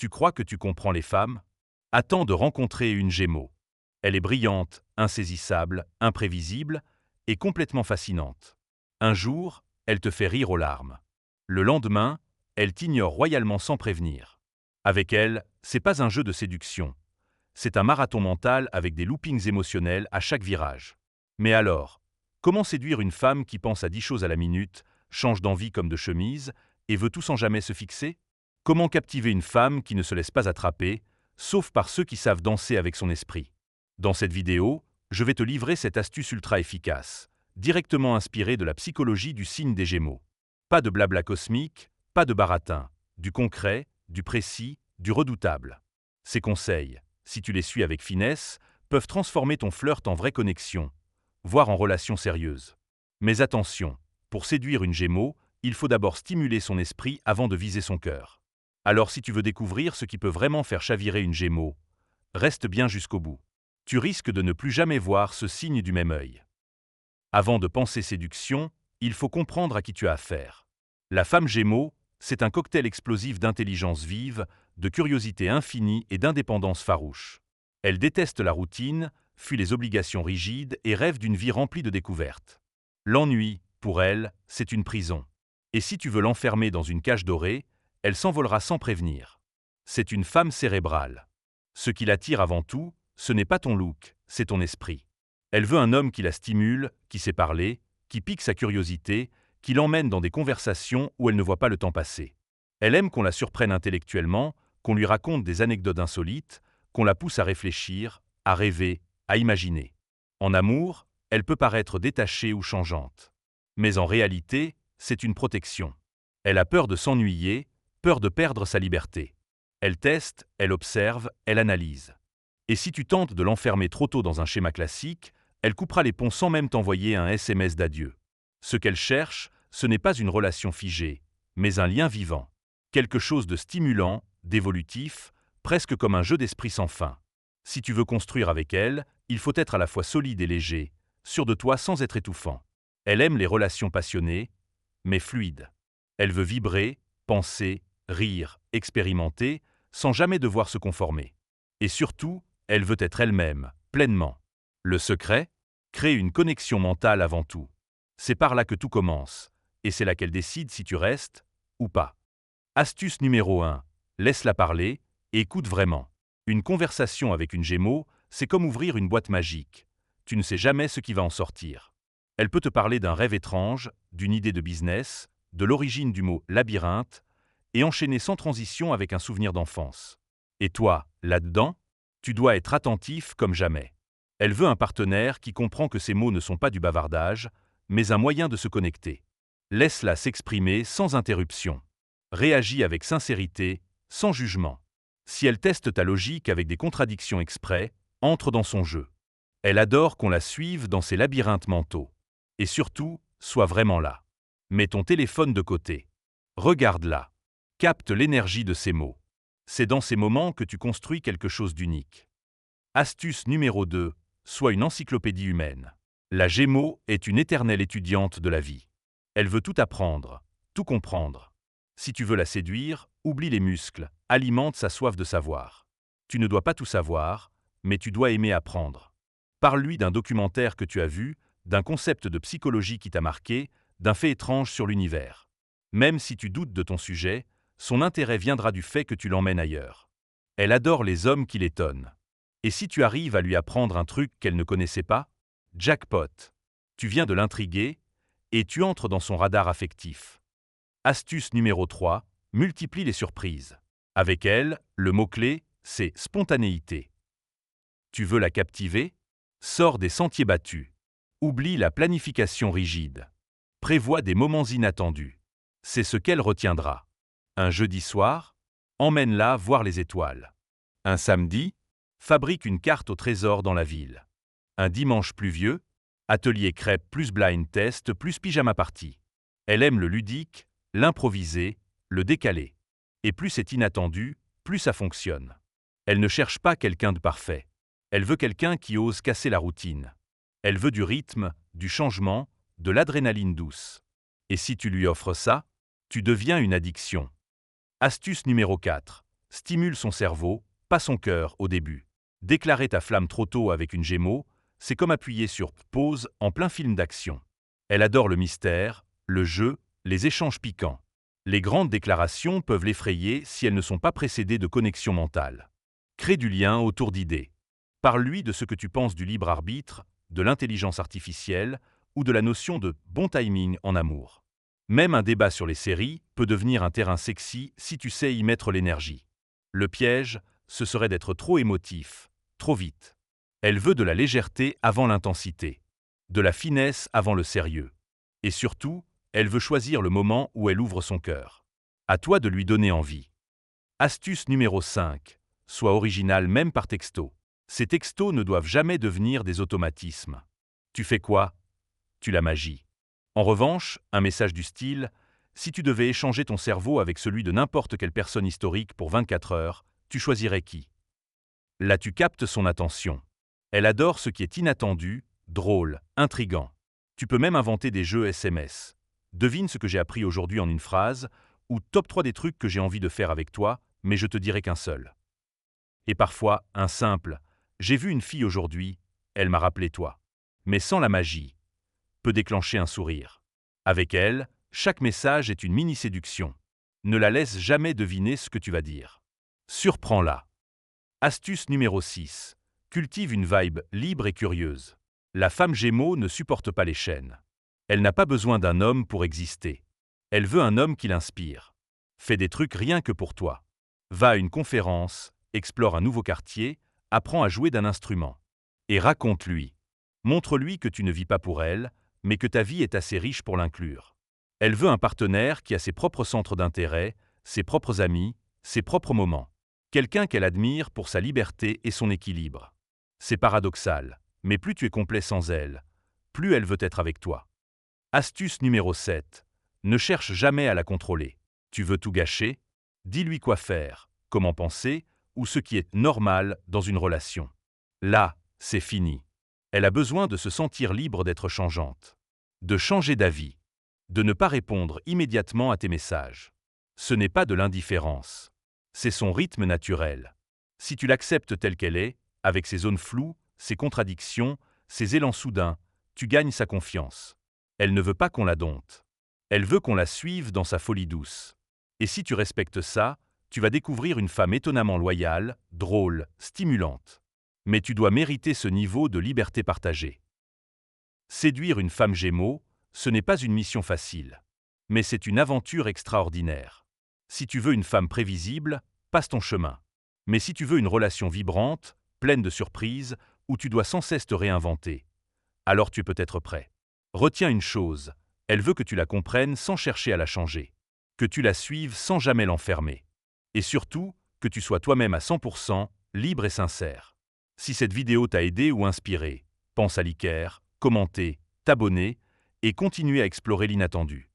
Tu crois que tu comprends les femmes? Attends de rencontrer une Gémeaux. Elle est brillante, insaisissable, imprévisible et complètement fascinante. Un jour, elle te fait rire aux larmes. Le lendemain, elle t'ignore royalement sans prévenir. Avec elle, c'est pas un jeu de séduction. C'est un marathon mental avec des loopings émotionnels à chaque virage. Mais alors, comment séduire une femme qui pense à 10 choses à la minute, change d'envie comme de chemise et veut tout sans jamais se fixer? Comment captiver une femme qui ne se laisse pas attraper, sauf par ceux qui savent danser avec son esprit? Dans cette vidéo, je vais te livrer cette astuce ultra efficace, directement inspirée de la psychologie du signe des Gémeaux. Pas de blabla cosmique, pas de baratin, du concret, du précis, du redoutable. Ces conseils, si tu les suis avec finesse, peuvent transformer ton flirt en vraie connexion, voire en relation sérieuse. Mais attention, pour séduire une Gémeaux, il faut d'abord stimuler son esprit avant de viser son cœur. Alors si tu veux découvrir ce qui peut vraiment faire chavirer une Gémeaux, reste bien jusqu'au bout. Tu risques de ne plus jamais voir ce signe du même œil. Avant de penser séduction, il faut comprendre à qui tu as affaire. La femme Gémeaux, c'est un cocktail explosif d'intelligence vive, de curiosité infinie et d'indépendance farouche. Elle déteste la routine, fuit les obligations rigides et rêve d'une vie remplie de découvertes. L'ennui, pour elle, c'est une prison. Et si tu veux l'enfermer dans une cage dorée, elle s'envolera sans prévenir. C'est une femme cérébrale. Ce qui l'attire avant tout, ce n'est pas ton look, c'est ton esprit. Elle veut un homme qui la stimule, qui sait parler, qui pique sa curiosité, qui l'emmène dans des conversations où elle ne voit pas le temps passer. Elle aime qu'on la surprenne intellectuellement, qu'on lui raconte des anecdotes insolites, qu'on la pousse à réfléchir, à rêver, à imaginer. En amour, elle peut paraître détachée ou changeante. Mais en réalité, c'est une protection. Elle a peur de s'ennuyer, peur de perdre sa liberté. Elle teste, elle observe, elle analyse. Et si tu tentes de l'enfermer trop tôt dans un schéma classique, elle coupera les ponts sans même t'envoyer un SMS d'adieu. Ce qu'elle cherche, ce n'est pas une relation figée, mais un lien vivant. Quelque chose de stimulant, d'évolutif, presque comme un jeu d'esprit sans fin. Si tu veux construire avec elle, il faut être à la fois solide et léger, sûr de toi sans être étouffant. Elle aime les relations passionnées, mais fluides. Elle veut vibrer, penser, rire, expérimenter, sans jamais devoir se conformer. Et surtout, elle veut être elle-même, pleinement. Le secret? Créer une connexion mentale avant tout. C'est par là que tout commence, et c'est là qu'elle décide si tu restes ou pas. Astuce numéro 1. Laisse-la parler et écoute vraiment. Une conversation avec une Gémeaux, c'est comme ouvrir une boîte magique. Tu ne sais jamais ce qui va en sortir. Elle peut te parler d'un rêve étrange, d'une idée de business, de l'origine du mot labyrinthe, et enchaîner sans transition avec un souvenir d'enfance. Et toi, là-dedans, tu dois être attentif comme jamais. Elle veut un partenaire qui comprend que ces mots ne sont pas du bavardage, mais un moyen de se connecter. Laisse-la s'exprimer sans interruption. Réagis avec sincérité, sans jugement. Si elle teste ta logique avec des contradictions exprès, entre dans son jeu. Elle adore qu'on la suive dans ses labyrinthes mentaux. Et surtout, sois vraiment là. Mets ton téléphone de côté. Regarde-la. Capte l'énergie de ses mots. C'est dans ces moments que tu construis quelque chose d'unique. Astuce numéro 2. Sois une encyclopédie humaine. La Gémeaux est une éternelle étudiante de la vie. Elle veut tout apprendre, tout comprendre. Si tu veux la séduire, oublie les muscles, alimente sa soif de savoir. Tu ne dois pas tout savoir, mais tu dois aimer apprendre. Parle-lui d'un documentaire que tu as vu, d'un concept de psychologie qui t'a marqué, d'un fait étrange sur l'univers. Même si tu doutes de ton sujet, son intérêt viendra du fait que tu l'emmènes ailleurs. Elle adore les hommes qui l'étonnent. Et si tu arrives à lui apprendre un truc qu'elle ne connaissait pas, jackpot. Tu viens de l'intriguer et tu entres dans son radar affectif. Astuce numéro 3, multiplie les surprises. Avec elle, le mot-clé, c'est spontanéité. Tu veux la captiver? Sors des sentiers battus. Oublie la planification rigide. Prévois des moments inattendus. C'est ce qu'elle retiendra. Un jeudi soir? Emmène-la voir les étoiles. Un samedi? Fabrique une carte au trésor dans la ville. Un dimanche pluvieux? Atelier crêpes plus blind test plus pyjama party. Elle aime le ludique, l'improvisé, le décalé. Et plus c'est inattendu, plus ça fonctionne. Elle ne cherche pas quelqu'un de parfait. Elle veut quelqu'un qui ose casser la routine. Elle veut du rythme, du changement, de l'adrénaline douce. Et si tu lui offres ça, tu deviens une addiction. Astuce numéro 4. Stimule son cerveau, pas son cœur au début. Déclarer ta flamme trop tôt avec une Gémeaux, c'est comme appuyer sur pause en plein film d'action. Elle adore le mystère, le jeu, les échanges piquants. Les grandes déclarations peuvent l'effrayer si elles ne sont pas précédées de connexion mentale. Crée du lien autour d'idées. Parle-lui de ce que tu penses du libre arbitre, de l'intelligence artificielle ou de la notion de bon timing en amour. Même un débat sur les séries peut devenir un terrain sexy si tu sais y mettre l'énergie. Le piège, ce serait d'être trop émotif, trop vite. Elle veut de la légèreté avant l'intensité, de la finesse avant le sérieux. Et surtout, elle veut choisir le moment où elle ouvre son cœur. À toi de lui donner envie. Astuce numéro 5. Sois original même par texto. Ces textos ne doivent jamais devenir des automatismes. Tu fais quoi? Tu la magie. En revanche, un message du style « Si tu devais échanger ton cerveau avec celui de n'importe quelle personne historique pour 24 heures, tu choisirais qui ?» Là tu captes son attention. Elle adore ce qui est inattendu, drôle, intriguant. Tu peux même inventer des jeux SMS. Devine ce que j'ai appris aujourd'hui en une phrase, ou top 3 des trucs que j'ai envie de faire avec toi, mais je te dirai qu'un seul. Et parfois, un simple « J'ai vu une fille aujourd'hui, elle m'a rappelé toi ». Mais sans la magie, peut déclencher un sourire. Avec elle, chaque message est une mini-séduction. Ne la laisse jamais deviner ce que tu vas dire. Surprends-la. Astuce numéro 6. Cultive une vibe libre et curieuse. La femme Gémeaux ne supporte pas les chaînes. Elle n'a pas besoin d'un homme pour exister. Elle veut un homme qui l'inspire. Fais des trucs rien que pour toi. Va à une conférence, explore un nouveau quartier, apprends à jouer d'un instrument. Et raconte-lui. Montre-lui que tu ne vis pas pour elle, mais que ta vie est assez riche pour l'inclure. Elle veut un partenaire qui a ses propres centres d'intérêt, ses propres amis, ses propres moments. Quelqu'un qu'elle admire pour sa liberté et son équilibre. C'est paradoxal, mais plus tu es complet sans elle, plus elle veut être avec toi. Astuce numéro 7. Ne cherche jamais à la contrôler. Tu veux tout gâcher? Dis-lui quoi faire, comment penser, ou ce qui est normal dans une relation. Là, c'est fini. Elle a besoin de se sentir libre d'être changeante, de changer d'avis, de ne pas répondre immédiatement à tes messages. Ce n'est pas de l'indifférence. C'est son rythme naturel. Si tu l'acceptes telle qu'elle est, avec ses zones floues, ses contradictions, ses élans soudains, tu gagnes sa confiance. Elle ne veut pas qu'on la dompte. Elle veut qu'on la suive dans sa folie douce. Et si tu respectes ça, tu vas découvrir une femme étonnamment loyale, drôle, stimulante. Mais tu dois mériter ce niveau de liberté partagée. Séduire une femme Gémeaux, ce n'est pas une mission facile. Mais c'est une aventure extraordinaire. Si tu veux une femme prévisible, passe ton chemin. Mais si tu veux une relation vibrante, pleine de surprises, où tu dois sans cesse te réinventer, alors tu es peut-être prêt. Retiens une chose, elle veut que tu la comprennes sans chercher à la changer, que tu la suives sans jamais l'enfermer. Et surtout, que tu sois toi-même à 100%, libre et sincère. Si cette vidéo t'a aidé ou inspiré, pense à liker, commenter, t'abonner et continuer à explorer l'inattendu.